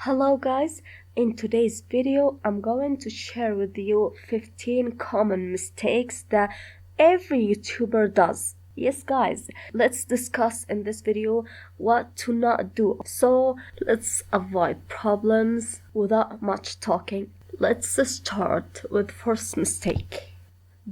Hello guys, in today's video I'm going to share with you 15 common mistakes that every YouTuber does. Yes guys, let's discuss in this video what to not do. So let's avoid problems without much talking. Let's start with first mistake.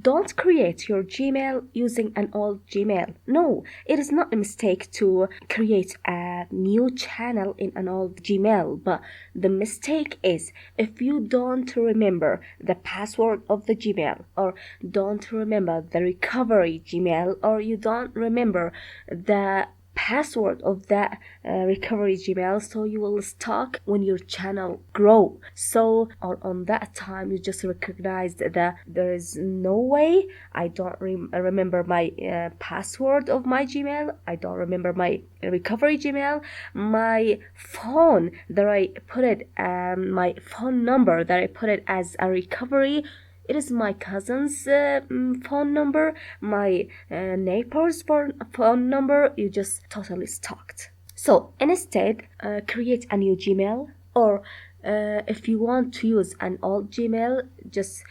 Don't create your Gmail using an old Gmail. No, it is not a mistake to create a new channel in an old Gmail, but the mistake is if you don't remember the password of the Gmail, or don't remember the recovery Gmail, or you don't remember the password of that recovery Gmail, so you will stuck when your channel grow. So or on that time you just recognized that there is no way I don't remember my password of my Gmail, I don't remember my recovery Gmail, my phone that I put it my phone number that I put it as a recovery, it is my cousin's phone number, my neighbor's phone number. You just totally stalked. So instead, create a new Gmail, or if you want to use an old Gmail, just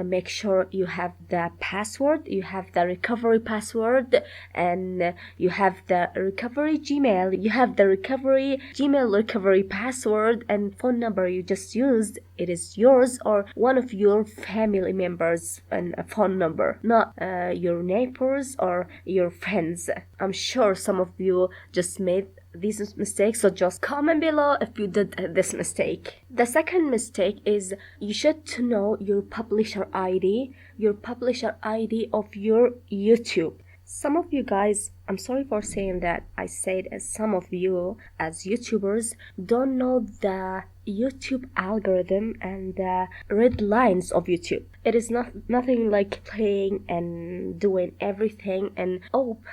make sure you have the password, you have the recovery password, and you have the recovery Gmail, you have the recovery Gmail recovery password and phone number you just used. It is yours or one of your family members and a phone number, not your neighbors or your friends. I'm sure some of you just made these mistakes, so just comment below if you did this mistake. The second mistake is you should to know your publisher ID of your YouTube. Some of you guys, I'm sorry for saying that I said as some of you as YouTubers don't know the YouTube algorithm and the red lines of YouTube. It is nothing like playing and doing everything and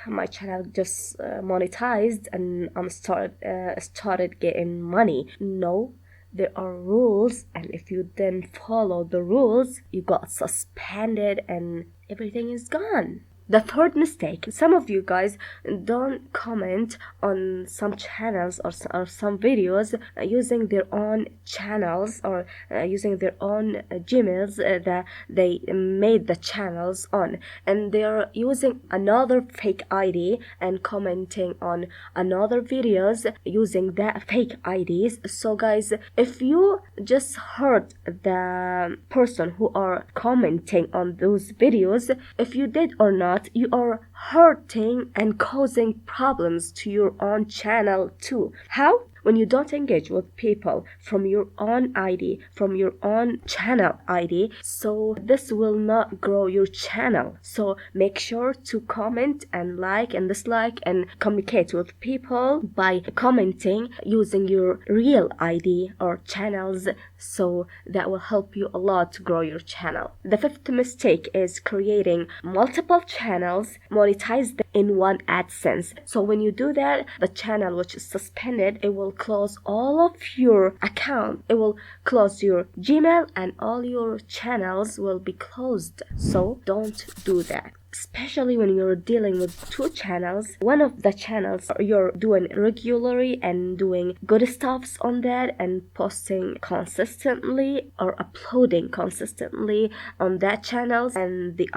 my channel just monetized and I'm started getting money. No, there are rules, and if you didn't follow the rules, you got suspended and everything is gone. The third mistake, some of you guys don't comment on some channels or some videos using their own channels or using their own Gmails that they made the channels on, and they're using another fake ID and commenting on another videos using that fake IDs. So guys, if you just hurt the person who are commenting on those videos, if you did or not, you are hurting and causing problems to your own channel too. How? When you don't engage with people from your own ID, from your own channel ID, so this will not grow your channel. So make sure to comment and like and dislike and communicate with people by commenting using your real ID or channels, so that will help you a lot to grow your channel. The fifth mistake is creating multiple channels monetized in one AdSense. So when you do that, the channel which is suspended, it will close all of your account, it will close your Gmail and all your channels will be closed. So don't do that, especially when you're dealing with two channels. One of the channels you're doing regularly and doing good stuffs on that and posting consistently or uploading consistently on that channel, and the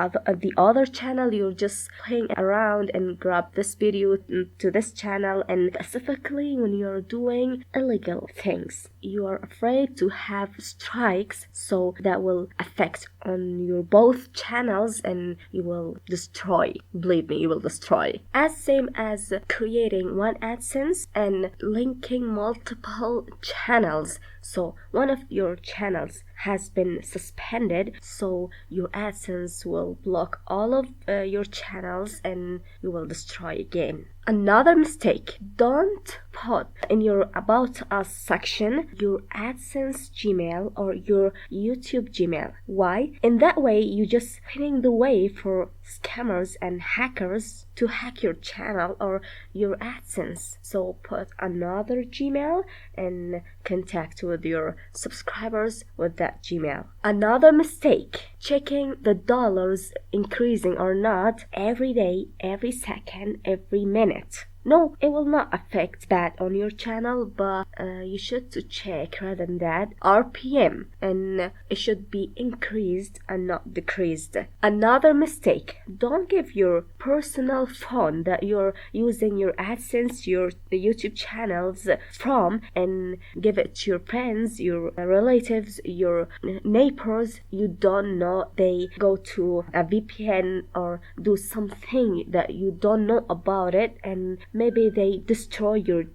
other channel you're just playing around and grab this video to this channel. And specifically when you're doing illegal things, you are afraid to have strikes, so that will affect on your both channels and you will destroy. Believe me, you will destroy. As same as creating one AdSense and linking multiple channels. So one of your channels has been suspended, so your AdSense will block all of your channels and you will destroy again. Another mistake, don't put in your About Us section your AdSense Gmail or your YouTube Gmail. Why? In that way, you just paving the way for scammers and hackers to hack your channel or your AdSense. So put another Gmail and contact with your subscribers with that Gmail. Another mistake, checking the dollars increasing or not every day, every second, every minute. No, it will not affect that on your channel, but you should to check rather than that RPM, and it should be increased and not decreased. Another mistake, don't give your personal phone that you're using your AdSense, your YouTube channels from, and give it to your friends, your relatives, your neighbors. You don't know, they go to a VPN or do something that you don't know about it, and maybe they destroy your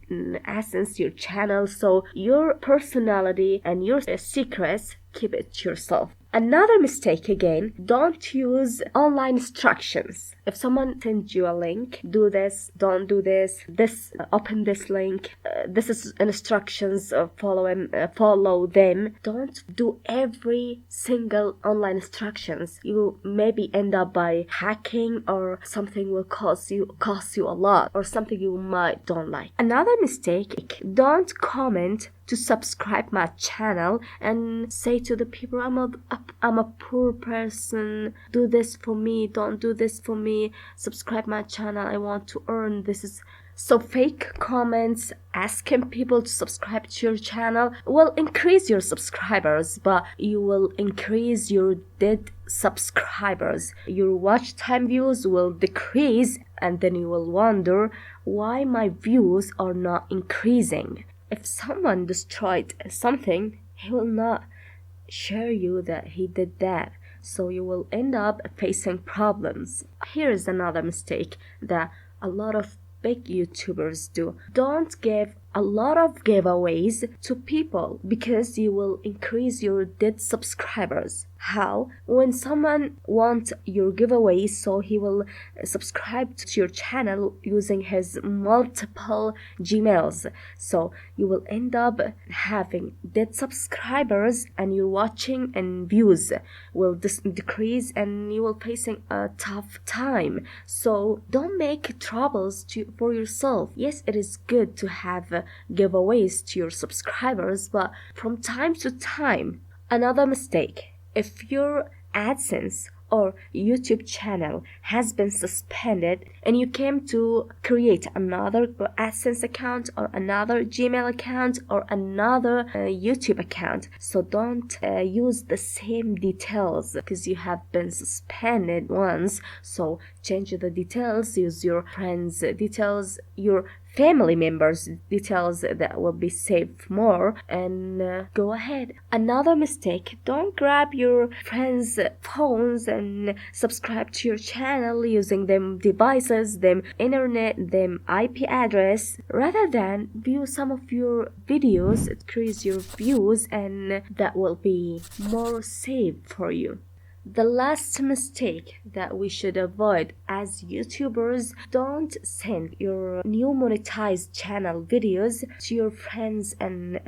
essence, your channel. So your personality and your secrets, keep it to yourself. Another mistake again, don't use online instructions. If someone sends you a link, do this, don't do this, open this link, this is instructions, follow them. Don't do every single online instructions. You maybe end up by hacking, or something will cost you a lot, or something you might don't like. Another mistake, don't comment to subscribe my channel and say to the people, I'm a poor person, do this for me, don't do this for me, subscribe my channel, I want to earn. This is so fake comments asking people to subscribe to your channel will increase your subscribers, but you will increase your dead subscribers. Your watch time views will decrease, and then you will wonder why my views are not increasing. If someone destroyed something, he will not share you that he did that, so you will end up facing problems. Here is another mistake that a lot of big YouTubers do. Don't give a lot of giveaways to people, because you will increase your dead subscribers. How? When someone wants your giveaway, so he will subscribe to your channel using his multiple Gmails. So you will end up having dead subscribers, and your watching and views will decrease, and you will facing a tough time. So don't make troubles for yourself. Yes, it is good to have giveaways to your subscribers, but from time to time. Another mistake, if your AdSense or YouTube channel has been suspended and you came to create another AdSense account or another Gmail account or another YouTube account, so don't use the same details because you have been suspended once. So change the details, use your friends' details, your family members' details, that will be saved more, and go ahead. Another mistake, don't grab your friends' phones and subscribe to your channel using them devices, them internet, them IP address. Rather than view some of your videos, increase your views, and that will be more safe for you. The last mistake that we should avoid as YouTubers, don't send your new monetized channel videos to your friends and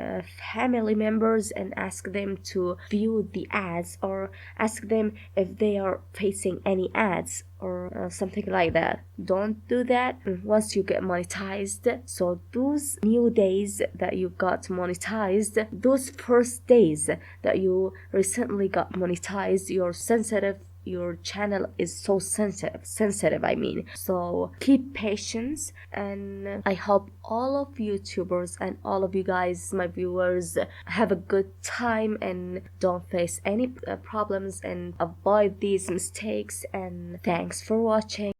family members and ask them to view the ads, or ask them if they are facing any ads or something like that. Don't do that once you get monetized. So those new days that you got monetized, those first days that you recently got monetized, you're sensitive, your channel is so sensitive, I mean. So keep patience, and I hope all of YouTubers and all of you guys, my viewers, have a good time and don't face any problems and avoid these mistakes. And thanks for watching.